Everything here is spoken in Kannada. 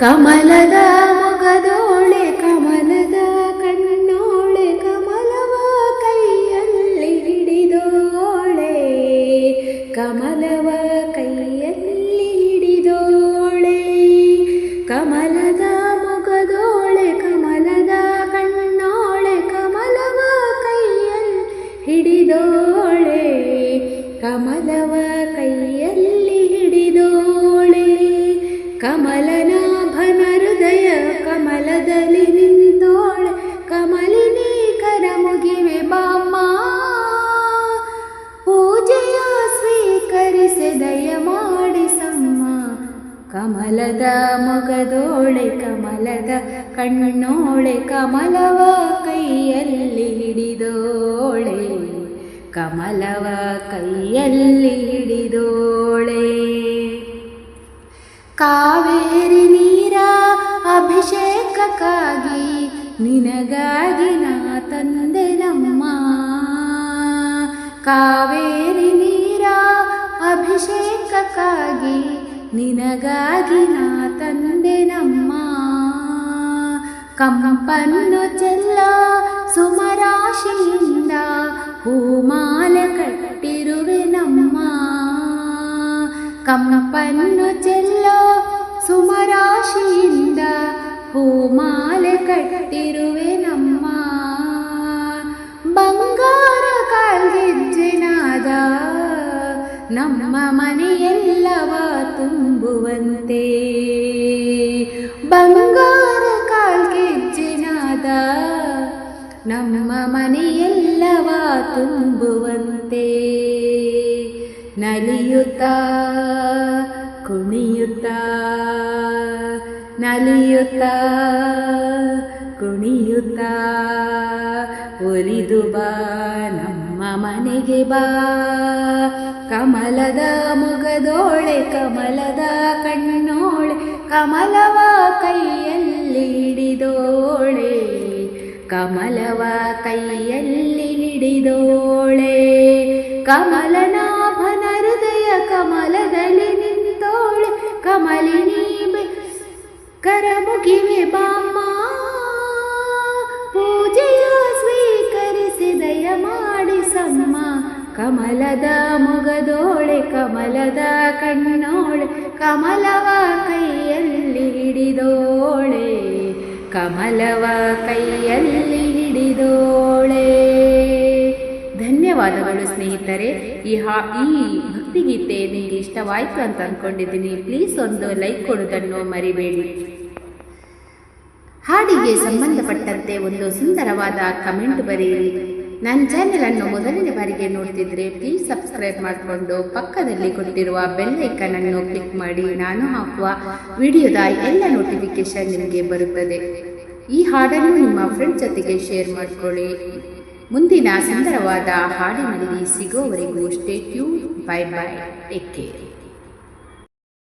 ಕಮಲದ ಮೊಗದೋಳೆ ಕಮಲದ ಕಣ್ಣೋಳೆ ಕಮಲವ ಕೈಯಲ್ಲಿ ಹಿಡಿದೋಳೆ ಕಮಲವ ಕೈಯಲ್ಲಿ ಹಿಡಿದೋಳೆ ಕಮಲದ ಮೊಗದೋಳೆ ಕಮಲದ ಕಣ್ಣೋಳೆ ಕಮಲವ ಕೈಯಲ್ಲಿ ಹಿಡಿದೋಳೆ ಕಮಲವ ಕೈಯಲ್ಲಿ ಹಿಡಿದೋಳೆ ಕಮಲನಾಭನ ಹೃದಯ ಕಮಲದಲ್ಲಿ ನಿಂತೋಳೆ ಕಮಲಿನಿ ಕರ ಮುಗಿವೆ ಬಾಮ್ಮ ಪೂಜೆಯ ಸ್ವೀಕರಿಸಿ ದಯ ಮಾಡಿಸಮ್ಮ ಕಮಲದ ಮೊಗದೋಳೆ ಕಮಲದ ಕಣ್ಣೋಳೆ ಕಮಲವ ಕೈಯಲ್ಲಿ ಹಿಡಿದೋಳೆ ಕಮಲವ ಕೈಯಲ್ಲಿ ಹಿಡಿದೋಳೆ ಕಾವೇರಿ ನೀರ ಅಭಿಷೇಕಕ್ಕಾಗಿ ನಿನಗಾಗಿ ನಾ ತಂದೆ ನಮ್ಮ ಕಾವೇರಿ ನೀರ ಅಭಿಷೇಕಕ್ಕಾಗಿ ನಿನಗಾಗಿ ನಾ ತಂದೆ ನಮ್ಮ ಕಂಪನ್ನು ಚೆಲ್ಲ ಸುಮರಾಶಿಯಿಂದ ಹೂಮಾಲೆ ಕಟ್ಟಿರುವೆ ನಮ್ಮ ಕಂಪನ್ನು ಚೆಲ್ಲೋ ಸುಮರಾಶಿಯಿಂದ ಹೂಮಾಲೆ ಕಟ್ಟಿರುವೆ ನಮ್ಮ ಬಂಗಾರ ಕಾಲ್ಗೆಜ್ಜೆನಾದ ನಮ್ಮ ಮನೆಯೆಲ್ಲವ ತುಂಬುವಂತೆ ಬಂಗಾರ ಕಾಲ್ಗೆಜ್ಜೆನಾದ ನಮ್ಮ ಮನೆಯೆಲ್ಲವ ತುಂಬುವಂತೆ ನಲಿಯುತ್ತಾ ಕುಣಿಯುತ್ತಾ ನಲಿಯುತ್ತಾ ಕುಣಿಯುತ್ತಾ ಒಲಿದು ಬಾ ನಮ್ಮ ಮನೆಗೆ ಬಾ ಕಮಲದ ಮೊಗದೋಳೆ ಕಮಲದ ಕಣ್ಣೋಳೆ ಕಮಲವ ಕೈಯಲ್ಲಿ ಹಿಡಿದೋಳೆ ಕಮಲವ ಕೈಯಲ್ಲಿ ಹಿಡಿದೋಳೆ ಕಮಲನಾಭನ ಹೃದಯ ಕಮಲದಲ್ಲಿ ನಿಂತೋಳೆ ಕಮಲಿನಿ ಕರ ಮುಗಿವೆ ಬಾಮ್ಮ ಪೂಜೆಯ ಸ್ವೀಕರಿಸಿ ದಯ ಮಾಡಿಸಮ್ಮ ಕಮಲದ ಮೊಗದೋಳೆ ಕಮಲದ ಕಣ್ಣೋಳೆ ಕಮಲವ ಕೈಯಲ್ಲಿ ಹಿಡಿದೋಳೆ ಕಮಲವ ಕೈಯಲ್ಲಿ ಹಿಡಿದೋಳೆ. ಧನ್ಯವಾದಗಳು ಸ್ನೇಹಿತರೆ. ಈ ಭಕ್ತಿಗೀತೆ ನಿಮಗೆ ಇಷ್ಟವಾಯಿತು ಅಂತ ಅಂದ್ಕೊಂಡಿದ್ದೀನಿ. ಪ್ಲೀಸ್ ಒಂದು ಲೈಕ್ ಕೊಡೋದನ್ನು ಮರಿಬೇಡಿ. ಹಾಡಿಗೆ ಸಂಬಂಧಪಟ್ಟಂತೆ ಒಂದು ಸುಂದರವಾದ ಕಮೆಂಟ್ ಬರೆಯಿರಿ. ನನ್ನ ಚಾನೆಲನ್ನು ಮೊದಲನೇ ಬಾರಿಗೆ ನೋಡ್ತಿದ್ರೆ ಪ್ಲೀಸ್ ಸಬ್ಸ್ಕ್ರೈಬ್ ಮಾಡಿಕೊಂಡು ಪಕ್ಕದಲ್ಲಿ ಕೊಟ್ಟಿರುವ ಬೆಲ್ ಐಕಾನ್ ಅನ್ನು ಕ್ಲಿಕ್ ಮಾಡಿ. ನಾನು ಹಾಕುವ ವಿಡಿಯೋದ ಎಲ್ಲ ನೋಟಿಫಿಕೇಶನ್ ನಿಮಗೆ ಬರುತ್ತದೆ. ಈ ಹಾಡನ್ನು ನಿಮ್ಮ ಫ್ರೆಂಡ್ಸ್ ಜೊತೆಗೆ ಶೇರ್ ಮಾಡಿಕೊಳ್ಳಿ. ಮುಂದಿನ ಸುಂದರವಾದ ಹಾಡಿನಲ್ಲಿ ಸಿಗೋವರೆಗೂ stay tune. Bye bye. Take care.